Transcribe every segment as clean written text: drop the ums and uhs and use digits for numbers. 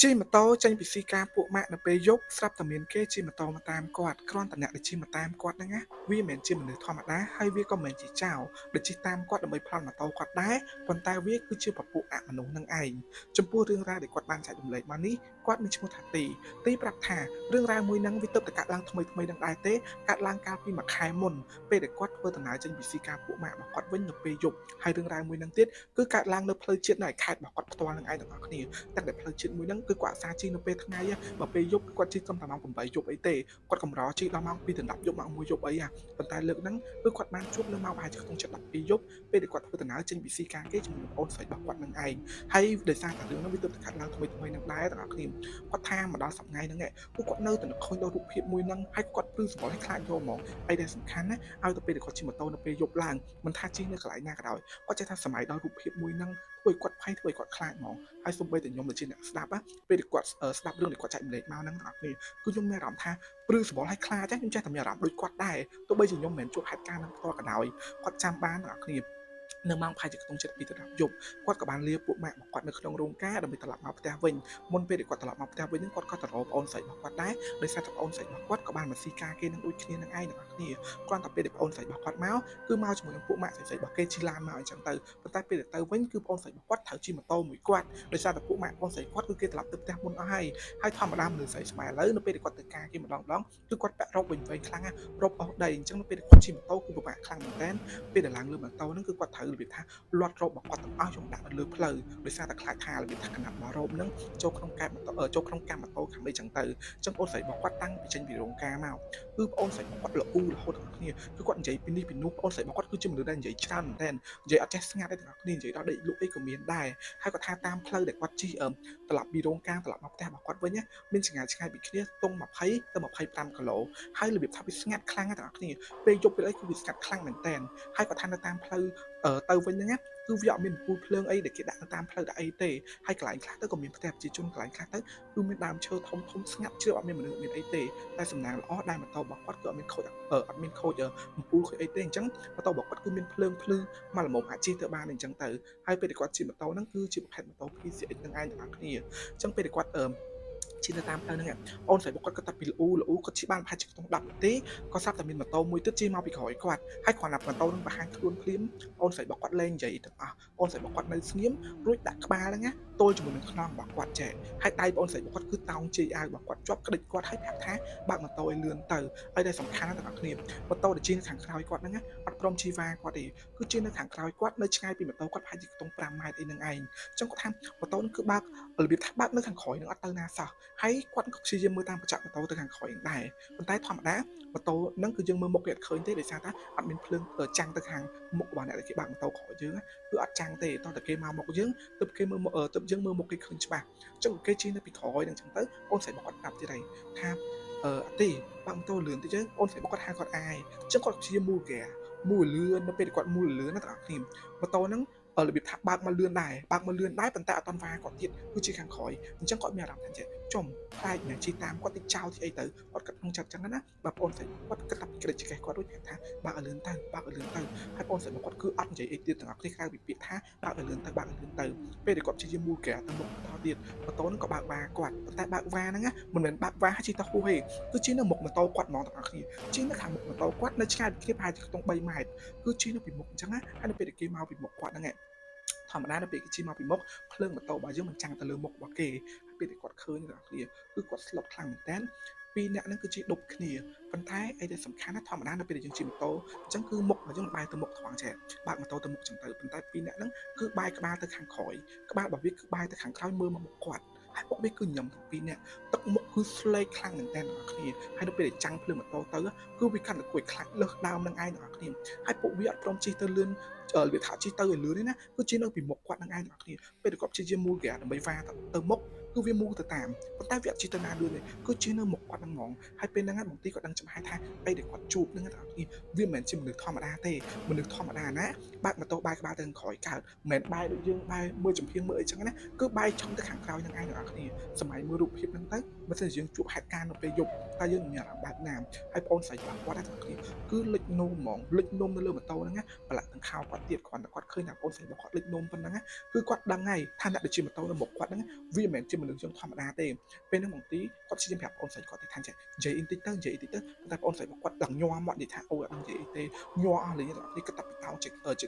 ជិះម៉ូតូចេញពីស៊ីការពួកម៉ាក់នៅពេលយប់ស្រាប់តែមានគេជិះម៉ូតូមកតាមគាត់គ្រាន់តែអ្នកដែលជិះមកតាមគាត់ហ្នឹងណាវាមិនមែនជាមនុស្សធម្មតាហើយវាក៏មិនមែនជាចោរដែលជិះតាមគាត់ដើម្បីប្លន់ម៉ូតូគាត់ដែរប៉ុន្តែវាគឺជាពពួកអមនុស្សនឹងឯងចំពោះរឿងរ៉ាវដែលគាត់បានចែករំលែកមកនេះគាត់មានឈ្មោះថាទីប្រាប់ថារឿងរ៉ាវមួយហ្នឹងវាទើបតែកាត់ឡើងថ្មីនឹងដែរទេកាត់ឡើងកាលពីមួយខែមុនពេលដែលគាត់ធ្វើដំណើរចេញពីស៊ីការពួកម៉ាក់របស់គាត់វិញនៅពេលយប់ហើយរឿងរ៉ាវមួយហ្នឹងទៀតគឺកាត់ឡើងនៅផ្លូវជាតិនៅខេត្តរបស់គាត់ផ្ទាល់នឹងឯងទាំងអស់គ្នាតែផ្លូវជាតិមួយហ្នឹងគឺគាត់អាសាជិះនៅពេលថ្ងៃបើពេលយប់គាត់ជិះត្រឹមតែម៉ោង8យប់អីទេគាត់កម្រជិះដល់ម៉ោង2ដល់10យប់ម៉ោង1យប់អីប៉ុន្តែលើកហ្នឹងគឺគាត់បានជួបនៅម៉ោងប្រហែលជាក្នុង7-12យប់ពេលដែលគាត់ធ្វើដំណើរចេញពីស៊ីការគេជាមួយនឹងប្អូនស្រីរបស់គាត់នឹងឯងហើយដោយសារតែរឿងហ្នឹងវាទើបតែកាត់ឡើងថ្មីនឹងដែរទាំងអស់គ្នាគាត់ថាមកដល់សប្តាហ៍ហ្នឹងគឺគាត់នៅតែនឹកឃើញដល់រូបភាពមួយហ្នឹងហើយគាត់ព្រឺសង្កល់ឲ្យខ្លាចយកហ្មងហើយដែលសំខាន់ណាឲ្យទៅពេលដែលគាត់ជិះម៉ូតូនៅពេលយប់ឡើងមិនថាជិះនៅកន្លែងណាក៏ដោយគាត់ចេះថាសម័យដល់រូបភាពមួយហ្នឹងធ្វើឲ្យគាត់ភ័យធ្វើឲ្យគាត់ខ្លាចហ្មងហើយសូម្បីតែខ្ញុំដែលជាអ្នកស្ដាប់ពេលដែលគាត់ស្ដាប់រឿងដែលគាត់ចែកម្លែកមកហ្នឹងទាំងអស់គ្នាគឺខ្ញុំមានអារម្មណ៍ថាព្រឺសង្កល់ឲ្យខ្លាចខ្ញុំចេះតែមានអារម្មណ៍ដូចគាត់ដែរទោះបីជាខ្ញុំមិនមែនជួបហេតុការណ៍ហ្នឹងផ្ទាល់ក៏ដោយគាត់ចាំបានទាំងអស់គ្នានៅម៉ោងប្រហែលជាក្នុង7 2 10យប់គាត់ក៏បានលាពួកម៉ាក់របស់គាត់នៅក្នុងរោងការដើម្បីត្រឡប់មកផ្ទះវិញមុនពេលដែលគាត់ត្រឡប់មកផ្ទះវិញហ្នឹងគាត់ក៏ទៅរកប្អូនស្រីរបស់គាត់ដែរដោយសារតែប្អូនស្រីរបស់គាត់ក៏បានមកស៊ីការគេនឹងដូចគ្នានឹងឯងទាំងអស់គ្នាគ្រាន់តែពេលដែលប្អូនស្រីរបស់គាត់មកគឺមកជាមួយនឹងពួកម៉ាក់ស្រីរបស់គេជិះឡានមកអញ្ចឹងទៅប៉ុន្តែពេលដែលទៅវិញគឺប្អូនស្រីរបស់គាត់ត្រូវជិះម៉ូតូមួយគាត់ដោយសារតែពួកម៉ាក់ប្អូនស្រីគាត់គឺគេត្រឡប់ទៅផ្ទះមុនអស់ហើយធម្មតាមនុស្សស្រីស្មែឥឡូវនៅពេលដែលគាត់ទៅការគេម្ដងគឺគាត់ពាក់រ៉ូបវិញខ្លាំងណារ៉ូបអស់ដីអញ្ចឹងនៅពេលដែលគាត់ជិះម៉ូតូគឺពិបាកខ្លាំងមែនតើពេលដែលឡើងលើម៉ូតូហ្នឹងគឺគាត់ត្រូវរបៀបថាលាត់រ៉ូបរបស់គាត់ទាំងអស់យកដាក់នៅលើផ្លូវដោយសារតែខ្លាចថារបៀបថាកណាត់របស់រ៉ូបហ្នឹងចូលក្នុងកែបម៉ូតូចូលក្នុងកាំម៉ូតូខាងអីចឹងទៅអញ្ចឹងប្អូនស្រីរបស់គាត់តាំងពីចេញពីរោងការមកគឺប្អូនស្រីរបស់គាត់ល្អរហូតដល់គ្នាគឺគាត់និយាយពីនេះពីនោះប្អូនស្រីរបស់គាត់គឺជាមនុស្សដែលនិយាយច្រើនមែនតើនិយាយអត់ចេះស្ងាត់ទេទាំងអស់គ្នានិយាយដល់ដេកលក់អីក៏មានដែរហើយគាត់ថាតាមផ្លូវដែលគាត់ជិះត្រឡប់ពីរោងការត្រឡប់មកផ្ទះរបស់គាត់វិញមានឆ្ងាយពីគ្នាទុំ20ទៅ25គីឡូហើយរបៀបថាវាស្ងាត់ខ្លាំងទាំងអស់គ្នាពេលយប់ពេលអីគឺវាស្ងាត់ខ្លាំងមែនតើហើយគាត់ថានៅតាមផ្លូវទៅវិញហ្នឹងគឺវាអត់មានពូលភ្លើងអីដែលគេដាក់នៅតាមផ្លូវដាក់អីទេហើយកន្លែងខ្លះទៅក៏មានផ្ទះប្រជាជនកន្លែងខ្លះទៅគឺមានដើមឈើធំស្ងាត់ជ្រាបអត់មានមនុស្សមានអីទេតែសំណាងល្អដែលម៉ូតូរបស់គាត់គឺអត់មានខូចអំពូលខូចអីទេអញ្ចឹងម៉ូតូរបស់គាត់គឺមានភ្លើងភ្លឺមកល្មមអាចជិះទៅបានអញ្ចឹងទៅហើយពេលដែលគាត់ជិះម៉ូតូហ្នឹងគឺជាប្រភេទម៉ូតូ PCX នឹងឯងទាំងអស់គ្នាអញ្ចឹងពេលដែលគាត់ជិះទៅតាមផ្លូវហ្នឹងអូនស្រីរបស់គាត់ក៏តែពីល្អគាត់ជិះបានប្រហែលជាក្នុង10នាទីក៏ស្រាប់តែមានម៉ូតូមួយទៀតជិះមកពីក្រោយគាត់ហើយគ្រាន់តែម៉ូតូនឹងបង្ហាញខ្លួនភ្លាមអូនស្រីរបស់គាត់លែងនិយាយទាំងអស់អូនស្រីរបស់គាត់នៅស្ងៀមរួចដាក់ក្បាលហ្នឹងទល់ជាមួយនឹងខ្នងរបស់គាត់ចេះហើយដៃបងស្រីរបស់គាត់គឺតោងជ័យអាវរបស់គាត់ជាប់ក្តិចគាត់ហើយប្រាប់ថាបើកម៉ូតូឲ្យលឿនទៅហើយដែលសំខាន់ណាស់ទាំងអស់គ្នាម៉ូតូដែលជិះនៅខាងក្រោយគាត់ហ្នឹងអត់ព្រមជីវ៉ាគាត់ទេគឺជិះនៅខាងក្រោយគាត់នៅឆ្ងាយពីម៉ូតូគាត់ប្រហែលជាខ្ទង់5ម៉ែត្រអីហ្នឹងឯងអញ្ចឹងគាត់ថាម៉ូតូនឹងគឺបើករបៀបថាបើកនៅខាងក្រោយនឹងអត់ទៅណាសោះហើយគាត់ក៏ព្យាយាមមើលតាមកញ្ចក់ម៉ូតូទៅខាងក្រោយដែរប៉ុន្តែធម្មតាម៉ូតូហ្នឹងគឺយើងមើលមុខគេអត់ឃើញទេដោយសារថាអត់មានភ្លើងចាំងទៅខាងមុខរបស់អ្នកដែលគេបើកម៉ូតូក្រោយយើងគឺអត់ចាំងទេតោះតែគេមកមុខយើងទើបគេមើលទើបយើងមើលមុខគេឃើញច្បាស់អញ្ចឹងគេជិះនៅពីក្រោយហ្នឹងអញ្ចឹងទៅអូនស្រីរបស់គាត់ប្រាប់ទៀតហើយថាអត់ទេបើកម៉ូតូលឿនតិចទៅអូនស្រីរបស់គាត់ហៅគាត់អាយអញ្ចឹងគាត់ព្យាយាមមូលលឿននៅពេលគាត់មូលលឿនណាបងប្អូនម៉ូតូហ្នឹងរបៀបថាបើកមកលឿនដែរប៉ុន្តែអត់តន់វ៉ាគាត់ទៀតគឺជាខាងក្រោយអញ្ចឹងគាត់មានអារម្មណ៍ថាចេះចំខ្លាចអ្នកជិះតាមគាត់ទៅចោលទីអីទៅគាត់គិតក្នុងចិត្តអញ្ចឹងណាបើបងស្រីគាត់គិតថាក្រិចចេះគាត់រួចថាបើកឲ្យលឿនទៅហើយបងស្រីគាត់គឺអត់និយាយអីទៀតទាំងអស់គ្នាក្រៅពីពាក្យថាបើកឲ្យលឿនទៅពេលដែលគាត់ព្យាយាមមូលទៅមុខថតទៀតម៉ូតូហ្នឹងក៏បើកវ៉ាគាត់ប៉ុន្តែបើកវ៉ាហ្នឹងមិនមែនបើកវ៉ាជិះទៅហួសទេគឺជិះនៅមុខម៉ូតូគាត់ហ្មងទាំងអស់គ្នាជិះនៅខាងមុខម៉ូតូគាត់នៅឆ្ងាយពីគ្នាប្រហែលជាខ្ទង់3ម៉ែត្រគឺជិះនៅពីមុខអញ្ចឹងណាហើយនៅពេលដែលគេមកពីមុខគាត់ហ្នឹងធម្មតានៅពេលគេជិះមកពីមុខភ្លើងម៉ូតូរបស់យើងមិនចាំងទៅលើមុខរបស់គេហើយពេលដែលគាត់ឃើញទាំងអស់គ្នាគឺគាត់ស្លុតខ្លាំងមែនតើពីរអ្នកហ្នឹងគឺជិះដប់គ្នាប៉ុន្តែអីដែលសំខាន់ណាធម្មតានៅពេលដែលយើងជិះម៉ូតូអញ្ចឹងគឺមុខរបស់យើងបែរទៅមុខថងចេះបើកម៉ូតូទៅមុខអញ្ចឹងទៅប៉ុន្តែពីរអ្នកហ្នឹងគឺបែរក្បាលទៅខាងក្រោយក្បាលរបស់វាគឺបែរទៅខាងក្រោយមើលមកមុខគាត់ហើយពុកវាគឺញ៉ាំទាំងពីរអ្នកទឹកមុខគឺស្លេកខ្លាំងមែនតើទាំងអស់គ្នាហើយនៅពេលដែលចាំងភ្លើងម៉ូតូទៅគឺវាកាន់តែគួយខ្លាចលើសដើមនឹងឯងទាំងអស់គ្នាហើយពួកវាអត់ព្រមជិះទៅលឿនវាថាជិះទៅឲ្យលឿនទេណាគឺជិះនៅពីមុខគាត់នឹងឯងទាំងអស់គ្នាពេលដែលគាត់ព្យាយាមមូលហ្គាដើម្បីវ៉ាទៅមុខគឺវាមូលទៅតាមប៉ុន្តែវាអត់ជិះទៅណាលឿនទេគឺជិះនៅមុខគាត់ហ្នឹងហ្មងហើយពេលហ្នឹងបងទីគាត់ដឹងច្បាស់ថាអីដែលគាត់ជួបហ្នឹងទាំងអស់គ្នាវាមិនមែនជាមនុស្សធម្មតាទេមនុស្សធម្មតាណាបើកម៉ូតូបែរក្បាលទៅខាងក្រោយកើតមិនមែនបែរដូចយើងបែរមើលចំហៀងមើលអីចឹងណាគឺបែរចំទៅខាងក្រោយនឹងឯងទាំងអស់គ្នាសម័យមើលរូបភាពហ្នឹងទៅបើមិនយើងជួបហេតុការណ៍នៅពេលយប់តែយើងមានអារម្មណ៍បែបណាហើយបងស្រីរបស់គាត់ទាំងអស់គ្នាគឺលិចនោមហ្មងលិចនោមនៅលើម៉ូតូហ្នឹងណាប្រឡាក់ទាំងខោគាត់ទៀតគ្រាន់តែគាត់ឃើញថាបងស្រីរបស់គាត់លិចនោមប៉ុណ្ណឹងគឺគាត់ដឹងហើយថាអ្នកដែលជិះម៉ូតូនៅមុខគាត់ហ្នឹងវាមិនមែនជាមនុ មនុស្សយើងធម្មតាទេពេលហ្នឹងមកទីគាត់ព្យាយាមប្រាប់បងស្រីគាត់ទៅថាចេះនិយាយអ៊ីនតិចទៅនិយាយអ៊ីនតិចទៅតែបងស្រីគាត់ដឹងញ័រមកនិយាយថាអូអត់ដឹងនិយាយអីទេញ័រអស់លេងនេះគាត់តាប់ពីតោចេះ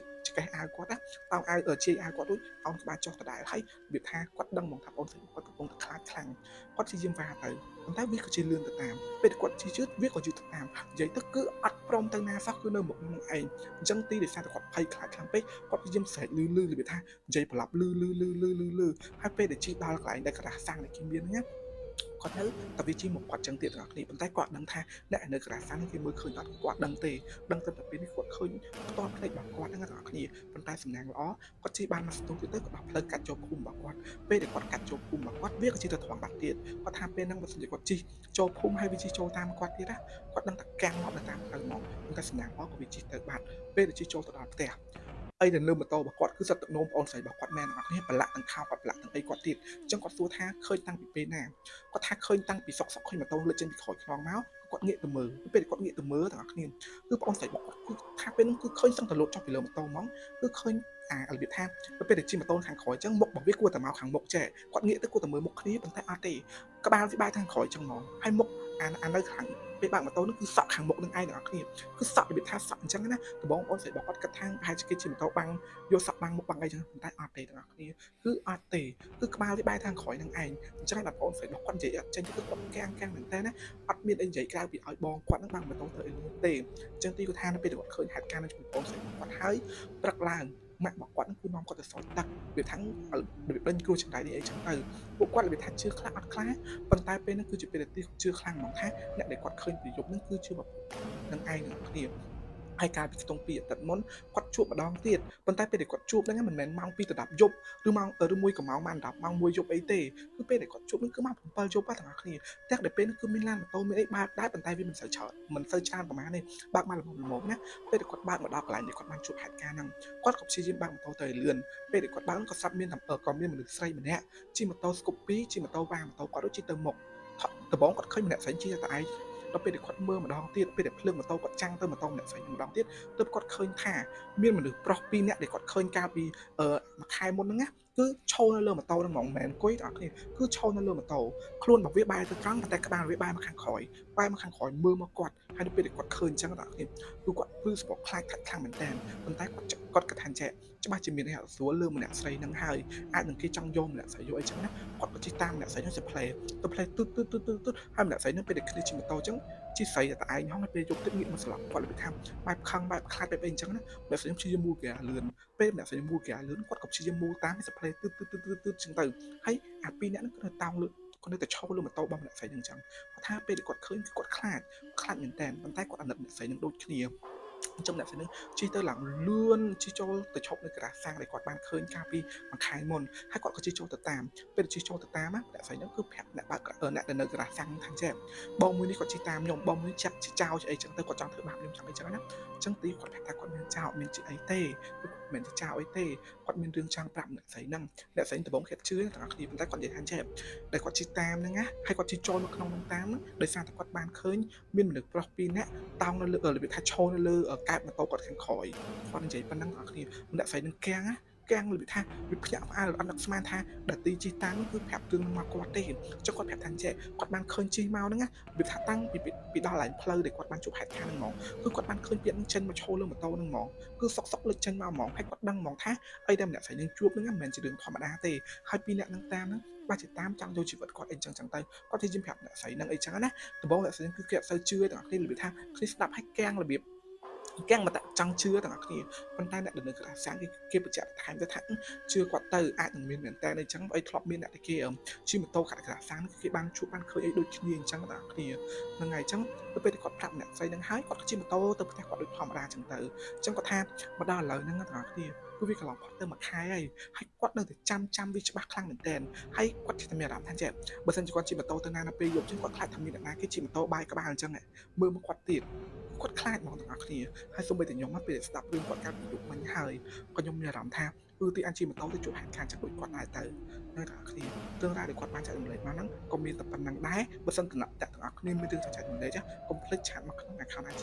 កេះអាវគាត់ណាតោអាវជាយអាវគាត់រួចអោនក្បាលចុះដដែលហើយវាថាគាត់ដឹងមកថាបងស្រីគាត់កំពុងតែខ្លាចខ្លាំងគាត់ព្យាយាមវាទៅប៉ុន្តែវាក៏ជាលឿនទៅតាមពេលគាត់ជឿជឿវាក៏យឺតទៅតាមនិយាយទៅគឺអត់ព្រមទៅណាសោះគឺនៅមុខនឹងឯងអញ្ចឹងទីដោយសារតែគាត់ភ័យខ្លាចខ្លាំងពេកគាត់ព្យាយាមស្រែកលឺវាថានិយាយប្រឡប់លឺហើយពេលដែលជីដល់កន្លែងដែលកណ្ដាស់សាំងដែលគេមានហ្នឹងគាត់នៅតែវាជីមកគាត់ចឹងទៀតទាំងអស់គ្នាប៉ុន្តែគាត់ដឹងថាអ្នកនៅកណ្ដាស់សាំងគេមើលឃើញអត់គាត់ដឹងទេដឹងតែពេលនេះគាត់ឃើញផ្ទាល់ភ្នែករបស់គាត់ហ្នឹងទាំងអស់គ្នាប៉ុន្តែសំណាងល្អគាត់ជីបានមកស្ទុះទៀតទៅគាត់ដល់ផ្លូវកាត់ចូលភូមិរបស់គាត់ពេលដែលគាត់កាត់ចូលភូមិរបស់គាត់វាក៏ជាទៅធំបាត់ទៀតគាត់ថាពេលហ្នឹងបើសិនជាគាត់ជីចូលភូមិហើយវាជីចូលតាមគាត់ទៀតណាគាត់ដឹងតែកាំងមកតាមផ្លូវមកប៉ុន្តែសំណាងល្អក៏វាជីទៅបាត់ពេលដែលជីចូលទៅដល់ផ្ទះអីដែលលើម៉ូតូរបស់គាត់គឺសិតទឹកនោមបងស្រីរបស់គាត់មែនអត់គ្នាប្រឡាក់ទាំងខោគាត់ប្រឡាក់ទាំងអីគាត់ទៀតអញ្ចឹងគាត់សួរថាឃើញតាំងពីពេលណាគាត់ថាឃើញតាំងពីសុកឃើញម៉ូតូលើចេញពីក្រោយខ្នងមកគាត់ងាកទៅមើលពេលគាត់ងាកទៅមើលទាំងអស់គ្នាគឺបងស្រីរបស់គាត់គឺថាពេលនោះគឺឃើញសឹងតែលោតចុះពីលើម៉ូតូហ្មងគឺឃើញរបៀបថាពេលដែលជិះម៉ូតូខាងក្រោយអញ្ចឹងមុខរបស់វាគួរតែមកខាងមុខចេះគាត់ងាកទៅគួរតែមើលមុខគ្នាប៉ុន្តែអត់ទេក្បាលវាបែរខាងក្រោយអញ្ចឹងហ្មងហើយមុខនៅខាងពេលបើកម៉ូតូនោះគឺសក់ខាងមុខនឹងឯងទាំងអស់គ្នាគឺសក់របៀបថាសក់អញ្ចឹងណាដំបងអូនស្រីរបស់គាត់គិតថាប្រហែលជាគេជិះម៉ូតូបាំងយកសក់បាំងមុខបាំងអីចឹងប៉ុន្តែអត់ទេទាំងអស់គ្នាគឺអត់ទេគឺក្បាលវាបែរខាងក្រោយនឹងឯងអញ្ចឹងដល់បងស្រីរបស់គាត់និយាយអត់ចេញទៅគឺគាត់កាំងមែនតើណាអត់មានអីនិយាយក្រៅពីឲ្យបងគាត់នឹងបាំងម៉ូតូទៅអីទេអញ្ចឹងទីគាត់ថានៅពេលគាត់ឃើញហេតុការណ៍នឹងជាមួយបងស្រីរបស់គាត់ហើយព្រឹកឡើងម៉ាក់របស់គាត់នឹងគឺនាំគាត់ទៅសល់ទឹកវាថារបៀបពេញគ្រូចង្រៃនេះអីចឹងទៅពួកគាត់របៀបថាជឿខ្លះអត់ខ្លះប៉ុន្តែពេលហ្នឹងគឺជាពេលដែលជឿខ្លាំងហ្មងថាអ្នកដែលគាត់ឃើញពីយប់ហ្នឹងគឺជឿនឹងឯងនឹងគ្នាហើយកាលពីខ្ទង់2អាទិត្យមុនគាត់ជួបម្ដងទៀតប៉ុន្តែពេលដែលគាត់ជួបហ្នឹងមិនមែនម៉ោង2ទៅ10យប់ឬម៉ោងឬមួយក៏ម៉ោងបាន10ម៉ោង1យប់អីទេគឺពេលដែលគាត់ជួបហ្នឹងគឺម៉ោង7យប់ទាំងអស់គ្នាតែដល់ពេលហ្នឹងគឺមានឡានម៉ូតូមានអីបើកដែរប៉ុន្តែវាមិនសូវច្រើនប្រហែលទេបើកមកល្មមណាពេលដែលគាត់បើកមកដល់កន្លែងដែលគាត់បានជួបហេតុការណ៍ហ្នឹងគាត់ក៏ព្យាយាមបើកម៉ូតូទៅឲ្យលឿនពេលដែលគាត់បើកក៏ស្រាប់មានក៏មានមនុស្សស្រីម្នាក់ជិះម៉ូតូស្គូពីជិះម៉ូតូវ៉ាម៉ូតូគាត់ដូចជិះទៅមុខដំបងគាត់ឃើញម្នាក់ស្រីជិះតែឯងដល់ពេលដែលគាត់មើលម្ដងទៀតពេលដែលភ្លើងម៉ូតូគាត់ចាំងទៅម៉ូតូម្នាក់ស្រីម្ដងទៀតទើបគាត់ឃើញថាមានមនុស្សប្រុស2នាក់ដែលគាត់ឃើញកាលពីមួយខែមុនហ្នឹងណាគឺឈរនៅលើម៉ូតូហ្នឹងហ្មងមិនមែនអង្គុយទាំងអស់គ្នាគឺឈរនៅលើម៉ូតូខ្លួនរបស់វាបែរទៅត្រង់តែក្បាលវាបែរមកខាងក្រោយមើលមកគាត់ហើយនៅពេលដែលគាត់ឃើញអញ្ចឹងទាំងអស់គ្នាគឺគាត់ព្រឺស្បកខ្លាចខ្លាំងមែនតើប៉ុន្តែគាត់គិតថាចេះច្បាស់ជាមានអ្នកស្រួលលើម្នាក់ស្រីហ្នឹងហើយអាចនឹងគេចង់យកម្នាក់ស្រីយកអីចឹងណាគាត់ក៏ជិះតាមម្នាក់ស្រីហ្នឹងទៅផ្លេទូហើយម្នាក់ស្រីហ្នឹងពេលដែលគ្នាជិះម៉ូតូចឹងជិះស្រីតែឯងហោះពេលយប់ទឹកងាកមកស្លាប់គាត់លើថាបែបខឹងបែបខ្លាចបែបអីចឹងណាម្នាក់ស្រីព្យាយាមមូលហ្គាលឿនពេលម្នាក់ស្រីមូលហ្គាលឿនគាត់ក៏ព្យាយាមមូលតាមទៅផ្លេទូចឹងទៅហើយអាពីរនាក់ហ្នឹងគឺនៅតោងលើគាត់នៅតែឈរលើម៉ូតូរបស់ម្នាក់ស្រីហ្នឹងចឹងគាត់ថាពេលដែលគាត់ឃើញគាត់ខ្លាចមែនតើប៉ុន្តែគាត់អាណិតម្នាក់ស្រីហ្នឹងដូចគ្នាអញ្ចឹងអ្នកស្រីនឹងជិះទៅឡើងលឿនជិះចូលទៅឈប់នៅកណ្ដាលសាំងដែលគាត់បានឃើញកាលពីមួយខែមុនហើយគាត់ក៏ជិះចូលទៅតាមពេលជិះចូលទៅតាមអ្នកស្រីនឹងគឺប្រាប់អ្នកបើកអ្នកដែលនៅកណ្ដាលសាំងថាចេះបងមួយនេះគាត់ជិះតាមខ្ញុំបងមួយចាប់ចោលអីចឹងទៅគាត់ចង់ធ្វើបាបខ្ញុំចឹងអីចឹងណាអញ្ចឹងទីគាត់ប្រាប់ថាគាត់មានចោលមានជាអីទេគាត់មិនជាចោលអីទេគាត់មានរឿងចង់ប្រាប់អ្នកស្រីនឹងអ្នកស្រីដំបងគេជឿទាំងអស់គ្នាប៉ុន្តែគាត់និយាយថាចេះដែលគាត់ជិះតាមហ្នឹងណាហើយគាត់ជិះចូលនៅក្នុងហ្នឹងតាមដោយសារតែគាត់បានឃើញមានមនុស្សប្រុស2នាក់តោងនៅលើរបៀបថាឈរនៅលើកែបម៉ូតូគាត់ខាងក្រោយគាត់និយាយប៉ុណ្ណឹងបងប្អូនអ្នកស្រីនឹងកាំងរបៀបថាវាភ្ញាក់ផ្អើលអត់នឹកស្មានថាដទីជិះតាំងគឺប្រាប់រឿងមកគាត់ទេចុះគាត់ប្រាប់ថាចេះគាត់បានឃើញជិះមកហ្នឹងណាវាថាតាំងពីដល់ឡើងផ្លូវដែលគាត់បានជួបហេតុការណ៍ហ្នឹងហ្មងគឺគាត់បានឃើញពាក្យហ្នឹងចេញមកឈរលើម៉ូតូហ្នឹងហ្មងគឺសុកលេចចេញមកហ្មងហើយគាត់ដឹងហ្មងថាអីដែលម្នាក់ស្រីនឹងជួបហ្នឹងមិនមែនជារឿងធម្មតាទេហើយពីរអ្នកហ្នឹងតាមហ្នឹងបាច់ជាតាមចង់យកជីវិតគាត់អីចឹងទៅគាត់និយាយប្រាប់អ្នកស្រីហ្នឹងអីចឹងណាដំបូងអ្នកស្រីគឺគេអត់សូវជឿទាំងអស់គ្នារបៀបថាគ្នាស្ដាប់ឲ្យកាំងរបៀបកាំងមកតែចង់ជឿទាំងអស់គ្នាប៉ុន្តែអ្នកដែលនៅកណ្ដាលសាំងគេបញ្ជាក់ថែមទៅថាជឿគាត់ទៅអាចនឹងមានមែនតើអីចឹងអីធ្លាប់មានអ្នកដែលគេជិះម៉ូតូកណ្ដាលសាំងគេបានជួបបានឃើញអីដូចគ្នាអញ្ចឹងទាំងអស់គ្នាហ្នឹងហើយអញ្ចឹងទៅពេលគាត់ប្រាប់អ្នកស្រីហ្នឹងហើយគាត់ក៏ជិះម៉ូតូទៅផ្ទះគាត់ដូចធម្មតាអញ្ចឹងទៅអញ្ចឹងគាត់ថាមកដល់ឥឡូវហ្នឹងទាំងអស់គ្នាគឺវាកន្លងផុតទៅមួយខែហើយគាត់នៅតែចាំវាច្បាស់ខ្លាំងមែនតើហើយគាត់ជិះតែមានអារម្មណ៍ថាចេះបើសិនជាគាត់ជិះម៉ូតូទៅណាពេលយប់ចឹងគាត់ខ្លាចថាមានអ្នកណាគេជិះម៉ូតូបាយក្បាលអញ្ចឹងមើលមកគាត់ទៀតគាត់ខ្លាចហ្មងទាំងអស់គ្នាហើយសូម្បីតែខ្ញុំពេលស្ដាប់រឿងគាត់កាលពីយប់មិញហើយក៏ខ្ញុំមានអារម្មណ៍ថាទីអានជិះម៉ូតូទៅជួបហេតុការណ៍ចឹងដូចគាត់ដែរទៅនៅទាំងអស់គ្នារឿងរ៉ាវដែលគាត់បានចែករំលែកមកហ្នឹងក៏មានតែប៉ុណ្្នឹងដែរបើសិនតំណាក់ទាំងអស់គ្នាមានរឿងចែករំលែកចាកុំភ្លេចឆាតមកក្នុង account IG